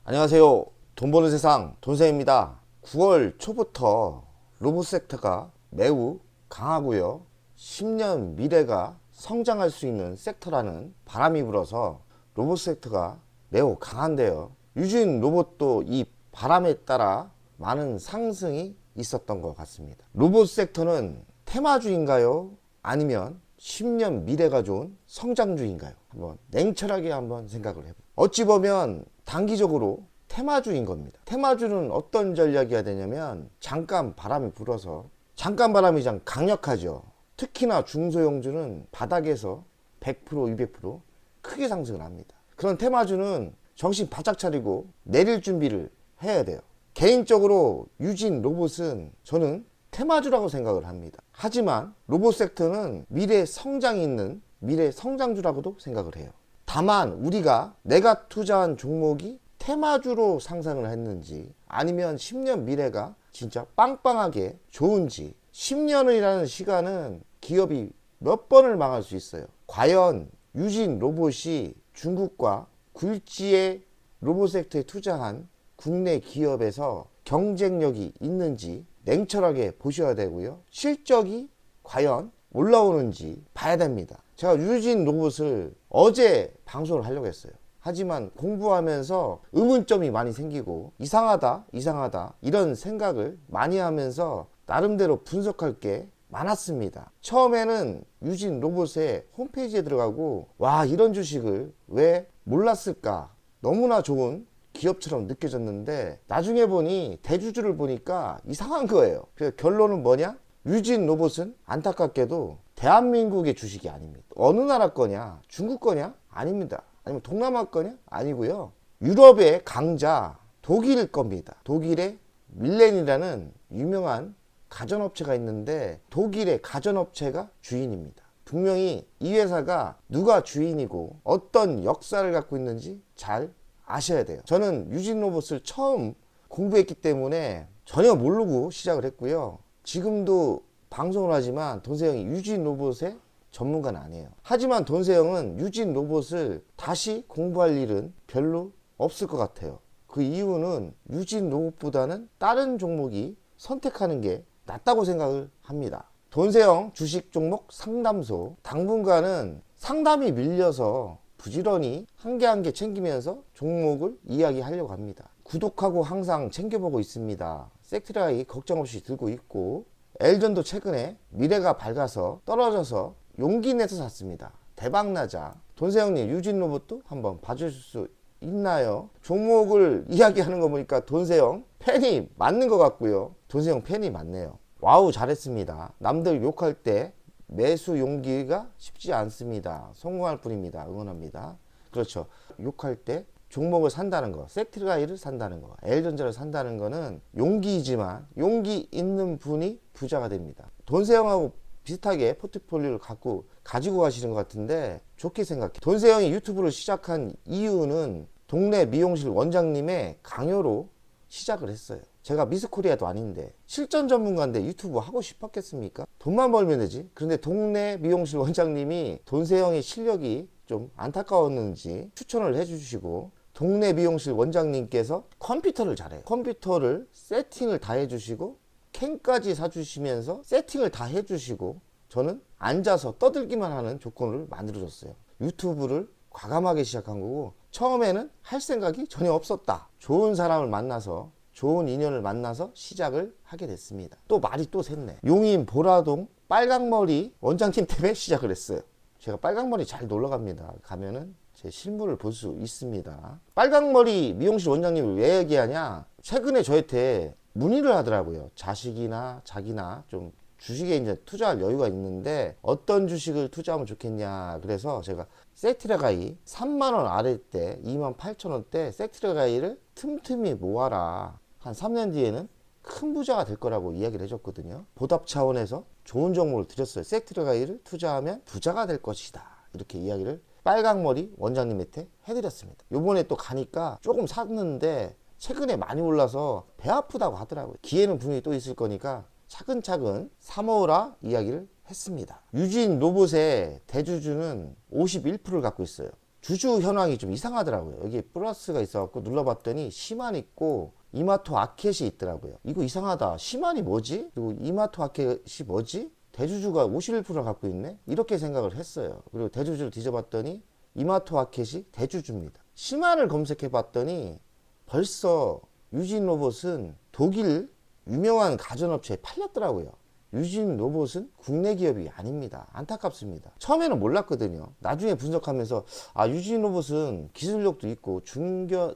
안녕하세요. 돈 버는 세상 돈쌤입니다. 9월 초부터 로봇 섹터가 매우 강하고요. 10년 미래가 성장할 수 있는 섹터라는 바람이 불어서 로봇 섹터가 매우 강한데요. 유진 로봇도 이 바람에 따라 많은 상승이 있었던 것 같습니다. 로봇 섹터는 테마주인가요? 아니면 10년 미래가 좋은 성장주인가요? 한번 냉철하게 한번 생각을 해보세요. 어찌 보면 단기적으로 테마주인 겁니다. 테마주는 어떤 전략이어야 되냐면 잠깐 바람이 불어서 잠깐 바람이 좀 강력하죠. 특히나 중소형주는 바닥에서 100% 200% 크게 상승을 합니다. 그런 테마주는 정신 바짝 차리고 내릴 준비를 해야 돼요. 개인적으로 유진 로봇은 저는 테마주라고 생각을 합니다. 하지만 로봇 섹터는 미래 성장이 있는 미래 성장주라고도 생각을 해요. 다만 우리가 내가 투자한 종목이 테마주로 상승을 했는지 아니면 10년 미래가 진짜 빵빵하게 좋은지 10년이라는 시간은 기업이 몇 번을 망할 수 있어요. 과연 유진 로봇이 중국과 굴지의 로봇 섹터에 투자한 국내 기업에서 경쟁력이 있는지 냉철하게 보셔야 되고요. 실적이 과연 올라오는지 봐야 됩니다. 제가 유진 로봇을 어제 방송을 하려고 했어요. 하지만 공부하면서 의문점이 많이 생기고 이상하다 이런 생각을 많이 하면서 나름대로 분석할 게 많았습니다. 처음에는 유진 로봇의 홈페이지에 들어가고 와, 이런 주식을 왜 몰랐을까, 너무나 좋은 기업처럼 느껴졌는데 나중에 보니 대주주를 보니까 이상한 거예요. 그래서 결론은 뭐냐? 유진 로봇은 안타깝게도 대한민국의 주식이 아닙니다. 어느 나라 거냐? 중국 거냐? 아닙니다. 아니면 동남아 거냐? 아니고요. 유럽의 강자 독일 겁니다. 독일의 밀렌이라는 유명한 가전업체가 있는데 독일의 가전업체가 주인입니다. 분명히 이 회사가 누가 주인이고 어떤 역사를 갖고 있는지 잘 아셔야 돼요. 저는 유진 로봇을 처음 공부했기 때문에 전혀 모르고 시작을 했고요. 지금도 방송을 하지만 돈세형이 유진 로봇의 전문가는 아니에요. 하지만 돈세형은 유진 로봇을 다시 공부할 일은 별로 없을 것 같아요. 그 이유는 유진 로봇보다는 다른 종목이 선택하는 게 낫다고 생각을 합니다. 돈세형 주식 종목 상담소, 당분간은 상담이 밀려서 부지런히 한 개 한 개 챙기면서 종목을 이야기하려고 합니다. 구독하고 항상 챙겨보고 있습니다. 섹트라이 걱정 없이 들고 있고, 엘전도 최근에 미래가 밝아서 떨어져서 용기 내서 샀습니다. 대박나자. 돈세형님 유진 로봇도 한번 봐주실 수 있나요? 종목을 이야기하는 거 보니까 돈세형 팬이 맞는 것 같고요. 돈세형 팬이 맞네요. 와우, 잘했습니다. 남들 욕할 때 매수 용기가 쉽지 않습니다. 성공할 뿐입니다. 응원합니다. 그렇죠. 욕할 때 종목을 산다는 거, 섹트라이를 산다는 거, 엘전자를 산다는 거는 용기이지만 용기 있는 분이 부자가 됩니다. 돈세형하고 비슷하게 포트폴리오를 가지고 가시는 것 같은데 좋게 생각해. 돈세형이 유튜브를 시작한 이유는 동네 미용실 원장님의 강요로 시작을 했어요. 제가 미스코리아도 아닌데 실전 전문가인데 유튜브 하고 싶었겠습니까? 돈만 벌면 되지. 그런데 동네 미용실 원장님이 돈세형의 실력이 좀 안타까웠는지 추천을 해주시고, 동네 미용실 원장님께서 컴퓨터를 잘해요. 컴퓨터를 세팅을 다 해주시고 캔까지 사주시면서 세팅을 다 해주시고 저는 앉아서 떠들기만 하는 조건을 만들어줬어요. 유튜브를 과감하게 시작한 거고 처음에는 할 생각이 전혀 없었다. 좋은 사람을 만나서 좋은 인연을 만나서 시작을 하게 됐습니다. 또 말이 또 샜네. 용인 보라동 빨강머리 원장님 때문에 시작을 했어요. 제가 빨강머리 잘 놀러갑니다. 가면은 제 실물을 볼 수 있습니다. 빨강머리 미용실 원장님을 왜 얘기하냐? 최근에 저한테 문의를 하더라고요. 자식이나 자기나 좀 주식에 이제 투자할 여유가 있는데 어떤 주식을 투자하면 좋겠냐. 그래서 제가 섹트라가이 3만원 아래 때 28,000원대 섹트라가이를 틈틈이 모아라. 한 3년 뒤에는 큰 부자가 될 거라고 이야기를 해줬거든요. 보답 차원에서 좋은 정보를 드렸어요. 섹트라가이를 투자하면 부자가 될 것이다. 이렇게 이야기를 빨강머리 원장님한테 해드렸습니다. 요번에 또 가니까 조금 샀는데 최근에 많이 올라서 배 아프다고 하더라고요. 기회는 분명히 또 있을 거니까 차근차근 사모으라 이야기를 했습니다. 유진 로봇의 대주주는 51%를 갖고 있어요. 주주 현황이 좀 이상하더라고요. 여기 플러스가 있어갖고 눌러봤더니 시만 있고 이마토 아켓이 있더라고요. 이거 이상하다. 시만이 뭐지? 그리고 이마토 아켓이 뭐지? 대주주가 51%를 갖고 있네? 이렇게 생각을 했어요. 그리고 대주주를 뒤져봤더니 이마토 아켓이 대주주입니다. 시만을 검색해봤더니 벌써 유진 로봇은 독일 유명한 가전업체에 팔렸더라고요. 유진 로봇은 국내 기업이 아닙니다. 안타깝습니다. 처음에는 몰랐거든요. 나중에 분석하면서 유진 로봇은 기술력도 있고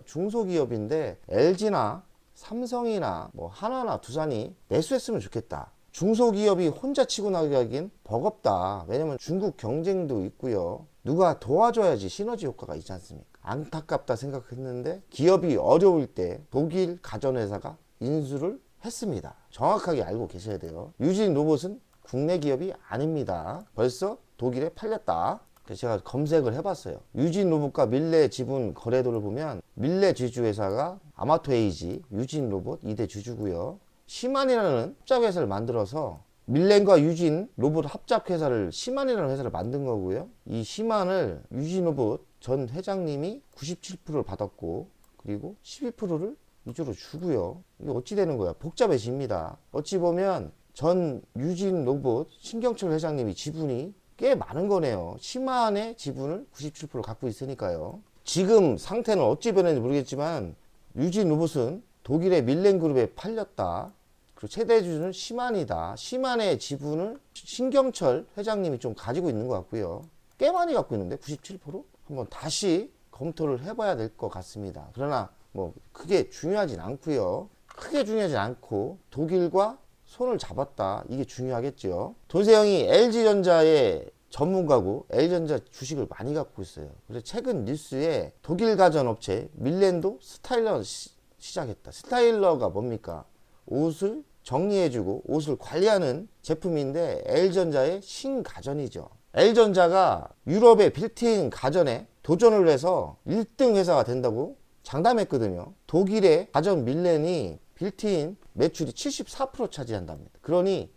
중소기업인데 LG나 삼성이나 뭐 하나나 두산이 매수했으면 좋겠다. 중소기업이 혼자 치고 나가기엔 버겁다. 왜냐면 중국 경쟁도 있고요. 누가 도와줘야지 시너지 효과가 있지 않습니까? 안타깝다 생각했는데 기업이 어려울 때 독일 가전회사가 인수를 했습니다. 정확하게 알고 계셔야 돼요. 유진 로봇은 국내 기업이 아닙니다. 벌써 독일에 팔렸다. 그래서 제가 검색을 해봤어요. 유진 로봇과 밀레 지분 거래도를 보면 밀레 지주회사가 아마토 에이지, 유진 로봇 2대 주주고요. 시만이라는 합작회사를 만들어서 밀렌과 유진 로봇 합작회사를 시만이라는 회사를 만든 거고요. 이 시만을 유진 로봇 전 회장님이 97%를 받았고 그리고 12%를 이쪽으로 주고요. 이게 어찌 되는 거야? 복잡해집니다. 어찌 보면 전 유진 로봇 신경철 회장님이 지분이 꽤 많은 거네요. 시만의 지분을 97% 갖고 있으니까요. 지금 상태는 어찌 변했는지 모르겠지만 유진 로봇은 독일의 밀렌그룹에 팔렸다. 그리고 최대 주주는 시만이다. 시만의 지분을 신경철 회장님이 좀 가지고 있는 것 같고요. 꽤 많이 갖고 있는데 97%? 한번 다시 검토를 해봐야 될 것 같습니다. 그러나 뭐 크게 중요하진 않고요. 크게 중요하진 않고 독일과 손을 잡았다. 이게 중요하겠죠. 돈세영이 LG전자의 전문가고 LG전자 주식을 많이 갖고 있어요. 그래서 최근 뉴스에 독일 가전업체 밀렌도 스타일러 시작했다. 스타일러가 뭡니까? 옷을 정리해주고 옷을 관리하는 제품인데 LG전자의 신가전이죠. LG전자가 유럽의 빌트인 가전에 도전을 해서 1등 회사가 된다고 장담했거든요. 독일의 가전 밀렌이 빌트인 매출이 74% 차지한답니다. 그러니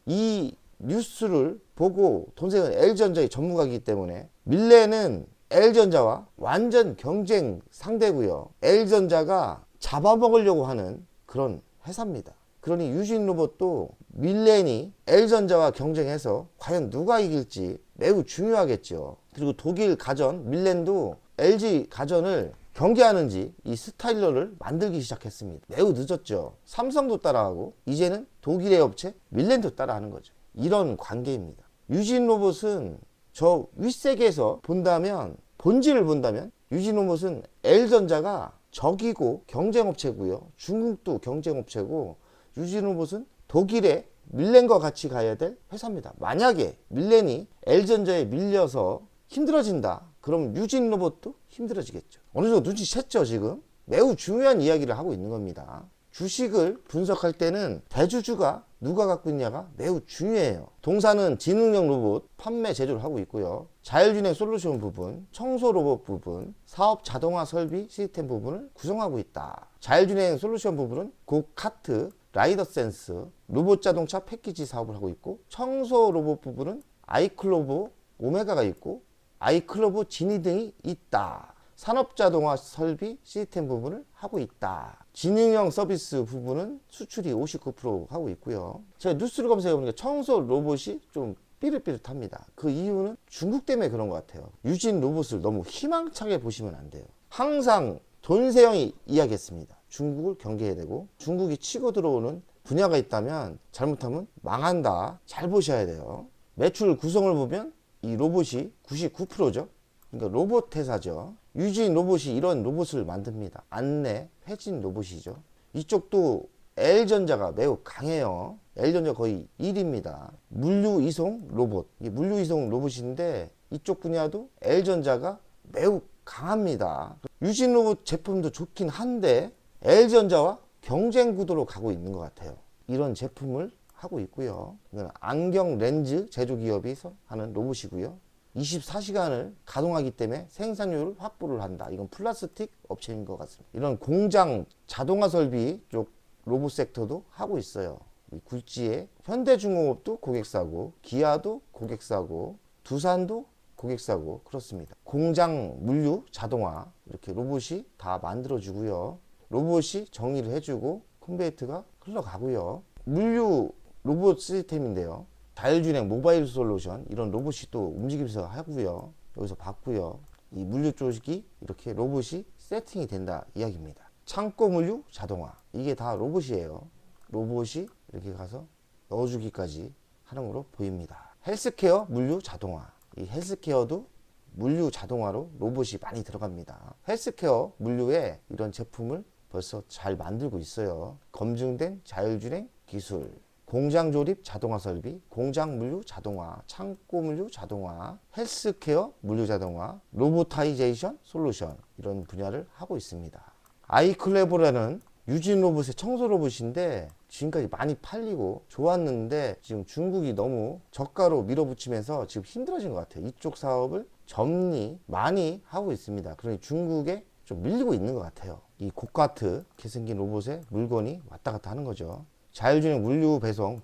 이 뉴스를 보고 돈세는 LG전자의 전문가이기 때문에 밀렌은 LG전자와 완전 경쟁 상대고요. LG전자가 잡아먹으려고 하는 그런 회사입니다. 그러니 유진 로봇도 밀렌이 LG전자와 경쟁해서 과연 누가 이길지 매우 중요하겠죠. 그리고 독일 가전 밀렌도 LG 가전을 경계하는지 이 스타일러를 만들기 시작했습니다. 매우 늦었죠. 삼성도 따라하고 이제는 독일의 업체 밀렌도 따라하는 거죠. 이런 관계입니다. 유진 로봇은 저 윗세계에서 본다면 본질을 본다면 유진 로봇은 L전자가 적이고 경쟁업체고요. 중국도 경쟁업체고 유진 로봇은 독일의 밀렌과 같이 가야 될 회사입니다. 만약에 밀렌이 L전자에 밀려서 힘들어진다. 그럼 유진 로봇도 힘들어지겠죠. 어느 정도 눈치챘죠 지금? 매우 중요한 이야기를 하고 있는 겁니다. 주식을 분석할 때는 대주주가 누가 갖고 있냐가 매우 중요해요. 동사는 지능형 로봇 판매 제조를 하고 있고요. 자율주행 솔루션 부분, 청소 로봇 부분, 사업 자동화 설비 시스템 부분을 구성하고 있다. 자율주행 솔루션 부분은 고카트, 라이더 센스, 로봇 자동차 패키지 사업을 하고 있고, 청소 로봇 부분은 아이클로브 오메가가 있고 아이클로브 지니 등이 있다. 산업자동화 설비 시스템 부분을 하고 있다. 지능형 서비스 부분은 수출이 59% 하고 있고요. 제가 뉴스를 검색해보니까 청소 로봇이 좀 삐릿삐릿합니다. 그 이유는 중국 때문에 그런 것 같아요. 유진 로봇을 너무 희망차게 보시면 안 돼요. 항상 돈세영이 이야기했습니다. 중국을 경계해야 되고 중국이 치고 들어오는 분야가 있다면 잘못하면 망한다. 잘 보셔야 돼요. 매출 구성을 보면 이 로봇이 99%죠. 그러니까 로봇 회사죠. 유진 로봇이 이런 로봇을 만듭니다. 안내, 회진 로봇이죠. 이쪽도 L전자가 매우 강해요. L전자 거의 1위입니다. 물류 이송 로봇. 이게 물류 이송 로봇인데 이쪽 분야도 L전자가 매우 강합니다. 유진 로봇 제품도 좋긴 한데 L전자와 경쟁 구도로 가고 있는 것 같아요. 이런 제품을 하고 있고요. 이건 안경 렌즈 제조 기업에서 하는 로봇이고요. 24시간을 가동하기 때문에 생산율을 확보를 한다. 이건 플라스틱 업체인 것 같습니다. 이런 공장 자동화 설비 쪽 로봇 섹터도 하고 있어요. 굴지에 현대중공업도 고객사고 기아도 고객사고 두산도 고객사고 그렇습니다. 공장 물류 자동화 이렇게 로봇이 다 만들어주고요. 로봇이 정리를 해주고 컨베이트가 흘러가고요. 물류 로봇 시스템인데요. 자율주행 모바일 솔루션 이런 로봇이 또 움직이면서 하고요. 여기서 봤고요. 이 물류 쪽이 이렇게 로봇이 세팅이 된다 이야기입니다. 창고 물류 자동화 이게 다 로봇이에요. 로봇이 이렇게 가서 넣어주기까지 하는 걸로 보입니다. 헬스케어 물류 자동화 이 헬스케어도 물류 자동화로 로봇이 많이 들어갑니다. 헬스케어 물류에 이런 제품을 벌써 잘 만들고 있어요. 검증된 자율주행 기술 공장 조립 자동화 설비, 공장 물류 자동화, 창고 물류 자동화, 헬스케어 물류 자동화, 로보타이제이션 솔루션 이런 분야를 하고 있습니다. 아이클레버라는 유진 로봇의 청소 로봇인데 지금까지 많이 팔리고 좋았는데 지금 중국이 너무 저가로 밀어붙이면서 지금 힘들어진 것 같아요. 이쪽 사업을 점리 많이 하고 있습니다. 그러니 중국에 좀 밀리고 있는 것 같아요. 이 고카트 이렇게 생긴 로봇에 물건이 왔다 갔다 하는 거죠. 자율주행 물류 배송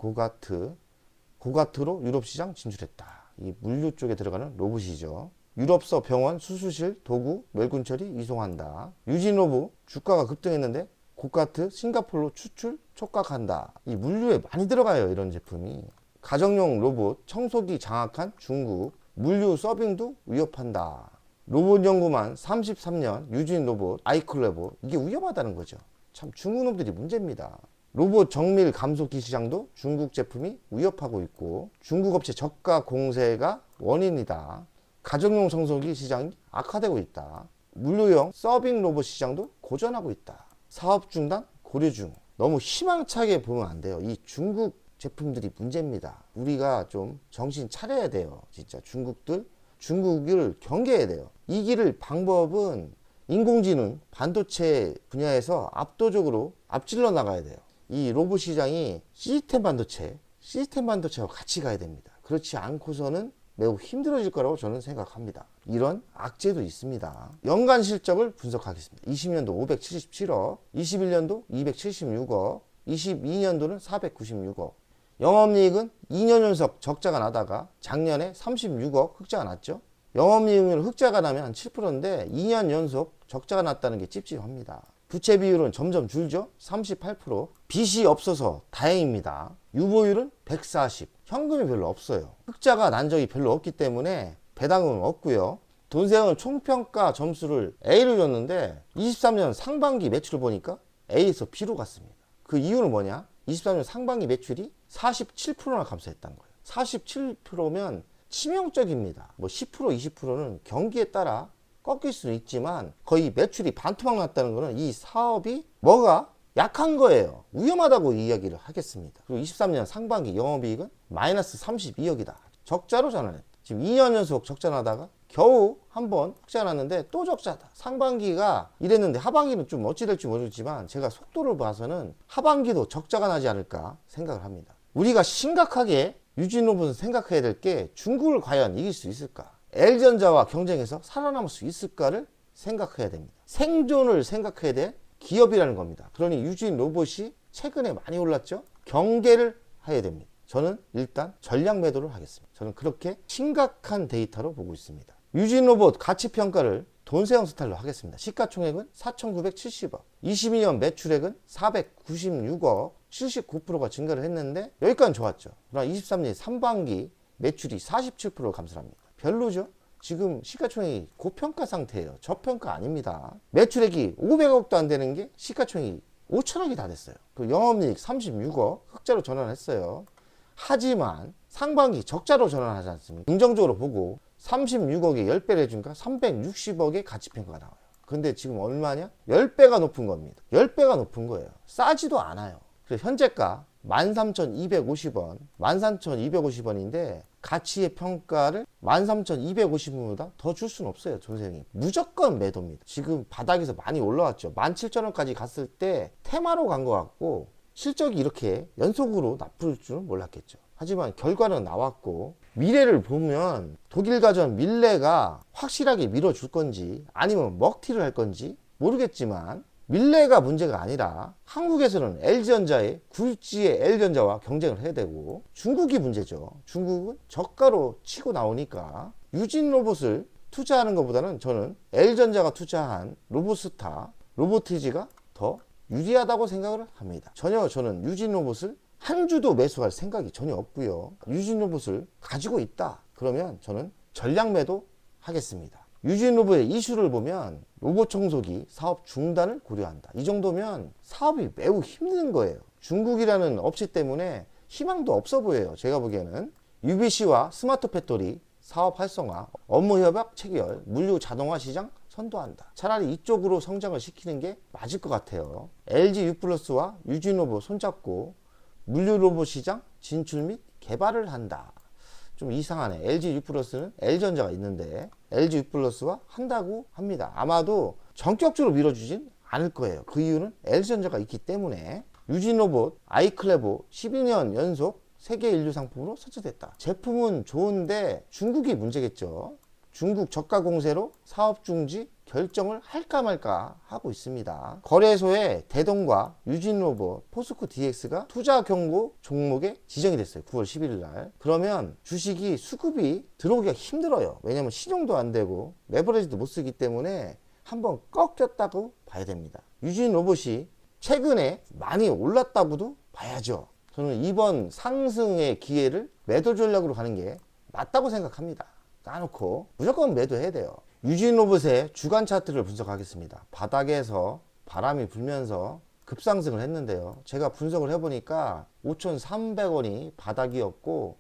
고가트로 유럽 시장 진출했다. 이 물류 쪽에 들어가는 로봇이죠. 유럽서 병원 수술실 도구 멸군 처리 이송한다. 유진 로봇 주가가 급등했는데 고가트 싱가포르로 추출 촉각한다. 이 물류에 많이 들어가요. 이런 제품이. 가정용 로봇 청소기 장악한 중국 물류 서빙도 위협한다. 로봇 연구만 33년 유진 로봇 아이클레버 이게 위험하다는 거죠. 참 중국 놈들이 문제입니다. 로봇 정밀 감속기 시장도 중국 제품이 위협하고 있고 중국 업체 저가 공세가 원인이다. 가정용 청소기 시장이 악화되고 있다. 물류용 서빙 로봇 시장도 고전하고 있다. 사업 중단 고려 중. 너무 희망차게 보면 안 돼요. 이 중국 제품들이 문제입니다. 우리가 좀 정신 차려야 돼요. 진짜 중국을 경계해야 돼요. 이길 방법은 인공지능 반도체 분야에서 압도적으로 앞질러 나가야 돼요. 이 로봇 시장이 시스템 반도체와 같이 가야 됩니다. 그렇지 않고서는 매우 힘들어질 거라고 저는 생각합니다. 이런 악재도 있습니다. 연간 실적을 분석하겠습니다. 20년도 577억, 21년도 276억, 22년도는 496억. 영업이익은 2년 연속 적자가 나다가 작년에 36억 흑자가 났죠. 영업이익률 흑자가 나면 한 7%인데 2년 연속 적자가 났다는 게 찝찝합니다. 부채 비율은 점점 줄죠. 38%. 빚이 없어서 다행입니다. 유보율은 140. 현금이 별로 없어요. 흑자가 난 적이 별로 없기 때문에 배당은 없고요. 돈세원 총평가 점수를 A를 줬는데 23년 상반기 매출을 보니까 A에서 B로 갔습니다. 그 이유는 뭐냐? 23년 상반기 매출이 47%나 감소했다는 거예요. 47%면 치명적입니다. 뭐 10%, 20%는 경기에 따라 꺾일 수는 있지만 거의 매출이 반토막 났다는 것은 이 사업이 뭐가 약한 거예요. 위험하다고 이야기를 하겠습니다. 그리고 23년 상반기 영업이익은 마이너스 32억이다. 적자로 전환했다. 지금 2년 연속 적자 나다가 겨우 한번 흑자 났는데 또 적자다. 상반기가 이랬는데 하반기는 좀 어찌 될지 모르겠지만 제가 속도를 봐서는 하반기도 적자가 나지 않을까 생각을 합니다. 우리가 심각하게 유진로봇은 생각해야 될 게 중국을 과연 이길 수 있을까? L전자와 경쟁해서 살아남을 수 있을까를 생각해야 됩니다. 생존을 생각해야 될 기업이라는 겁니다. 그러니 유진 로봇이 최근에 많이 올랐죠? 경계를 해야 됩니다. 저는 일단 전략 매도를 하겠습니다. 저는 그렇게 심각한 데이터로 보고 있습니다. 유진 로봇 가치평가를 돈세형 스타일로 하겠습니다. 시가총액은 4,970억, 22년 매출액은 496억, 79%가 증가를 했는데 여기까지는 좋았죠. 그러나 23년 상반기 매출이 47% 감소합니다. 별로죠? 지금 시가총액이 고평가 상태예요. 저평가 아닙니다. 매출액이 500억도 안 되는 게 시가총액이 5천억이 다 됐어요. 그 영업이익 36억 흑자로 전환했어요. 하지만 상반기 적자로 전환하지 않습니까? 긍정적으로 보고 36억에 10배를 해주니까 360억의 가치평가가 나와요. 근데 지금 얼마냐? 10배가 높은 겁니다. 10배가 높은 거예요. 싸지도 않아요. 그래서 현재가 13,250원, 13,250원인데 가치의 평가를 13,250원보다 더 줄 수는 없어요. 전생이 무조건 매도입니다. 지금 바닥에서 많이 올라왔죠. 17,000원까지 갔을 때 테마로 간 것 같고 실적이 이렇게 연속으로 나쁠 줄은 몰랐겠죠. 하지만 결과는 나왔고 미래를 보면 독일 가전 밀레가 확실하게 밀어줄 건지 아니면 먹튀를 할 건지 모르겠지만 밀레가 문제가 아니라 한국에서는 LG전자의 굴지의 L전자와 경쟁을 해야 되고 중국이 문제죠. 중국은 저가로 치고 나오니까 유진 로봇을 투자하는 것보다는 저는 L전자가 투자한 로봇스타, 로보티지가 더 유리하다고 생각을 합니다. 전혀 저는 유진 로봇을 한 주도 매수할 생각이 전혀 없고요. 유진 로봇을 가지고 있다 그러면 저는 전량 매도 하겠습니다. 유진 로봇의 이슈를 보면 로봇 청소기 사업 중단을 고려한다. 이 정도면 사업이 매우 힘든 거예요. 중국이라는 업체 때문에 희망도 없어 보여요. 제가 보기에는 UBC와 스마트 배터리 사업 활성화, 업무 협약 체결, 물류 자동화 시장 선도한다. 차라리 이쪽으로 성장을 시키는 게 맞을 것 같아요. LG U+와 유진 로봇 손잡고 물류 로봇 시장 진출 및 개발을 한다. 좀 이상하네. LG U+는 L전자가 있는데 LG U+와 한다고 합니다. 아마도 전격적으로 밀어주진 않을 거예요. 그 이유는 L전자가 있기 때문에. 유진 로봇 아이클레보 12년 연속 세계 인류 상품으로 선정됐다. 제품은 좋은데 중국이 문제겠죠. 중국 저가 공세로 사업 중지 결정을 할까 말까 하고 있습니다. 거래소에 대동과 유진로봇, 포스코 DX가 투자 경고 종목에 지정이 됐어요. 9월 11일 날. 그러면 주식이 수급이 들어오기가 힘들어요. 왜냐면 신용도 안 되고 레버리지도 못 쓰기 때문에 한번 꺾였다고 봐야 됩니다. 유진로봇이 최근에 많이 올랐다고도 봐야죠. 저는 이번 상승의 기회를 매도 전략으로 가는 게 맞다고 생각합니다. 까놓고 무조건 매도해야 돼요. 유진 로봇의 주간 차트를 분석하겠습니다. 바닥에서 바람이 불면서 급상승을 했는데요. 제가 분석을 해보니까 5,300원이 바닥이었고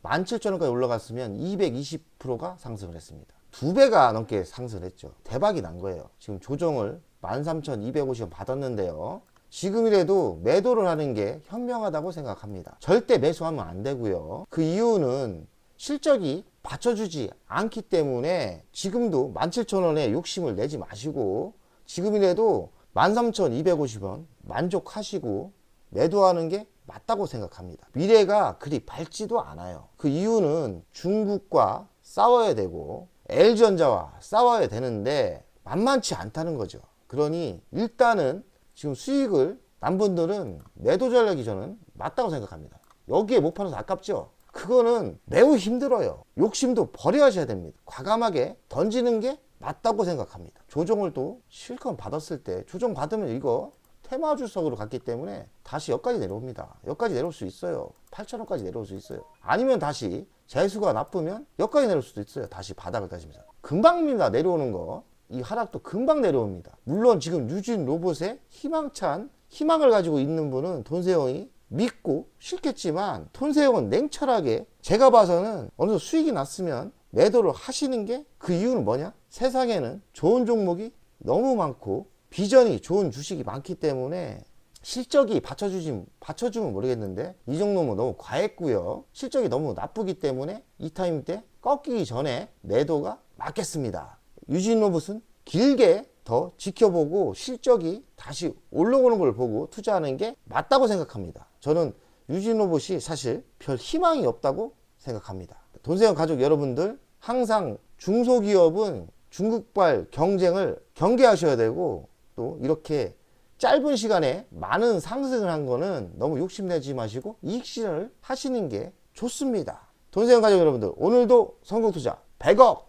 17,000원까지 올라갔으면 220%가 상승을 했습니다. 2배가 넘게 상승을 했죠. 대박이 난 거예요. 지금 조정을 13,250원 받았는데요. 지금이라도 매도를 하는 게 현명하다고 생각합니다. 절대 매수하면 안 되고요. 그 이유는 실적이 받쳐주지 않기 때문에 지금도 17,000원에 욕심을 내지 마시고 지금이라도 13,250원 만족하시고 매도하는 게 맞다고 생각합니다. 미래가 그리 밝지도 않아요. 그 이유는 중국과 싸워야 되고 L전자와 싸워야 되는데 만만치 않다는 거죠. 그러니 일단은 지금 수익을 난 분들은 매도 전략이 저는 맞다고 생각합니다. 여기에 못 팔아서 아깝죠? 그거는 매우 힘들어요. 욕심도 버려야 됩니다. 과감하게 던지는 게 맞다고 생각합니다. 조정을 또 실컷 받았을 때 조정 받으면 이거 테마 주석으로 갔기 때문에 다시 여기까지 내려옵니다. 여기까지 내려올 수 있어요. 8,000원까지 내려올 수 있어요. 아니면 다시 재수가 나쁘면 여기까지 내려올 수도 있어요. 다시 바닥을 다시면서. 금방입니다. 내려오는 거. 이 하락도 금방 내려옵니다. 물론 지금 유진 로봇에 희망찬 희망을 가지고 있는 분은 돈세영이 믿고 싫겠지만 돈세영은 냉철하게 제가 봐서는 어느 정도 수익이 났으면 매도를 하시는 게 그 이유는 뭐냐? 세상에는 좋은 종목이 너무 많고 비전이 좋은 주식이 많기 때문에 실적이 받쳐주면 모르겠는데 이 정도면 너무 과했고요. 실적이 너무 나쁘기 때문에 이 타임 때 꺾이기 전에 매도가 맞겠습니다. 유진 로봇은 길게 더 지켜보고 실적이 다시 올라오는 걸 보고 투자하는 게 맞다고 생각합니다. 저는 유진 로봇이 사실 별 희망이 없다고 생각합니다. 돈세영 가족 여러분들 항상 중소기업은 중국발 경쟁을 경계하셔야 되고 또 이렇게 짧은 시간에 많은 상승을 한 거는 너무 욕심내지 마시고 이익 실현을 하시는 게 좋습니다. 돈세영 가족 여러분들 오늘도 성공투자 100억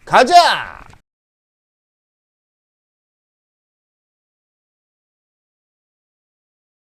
가자!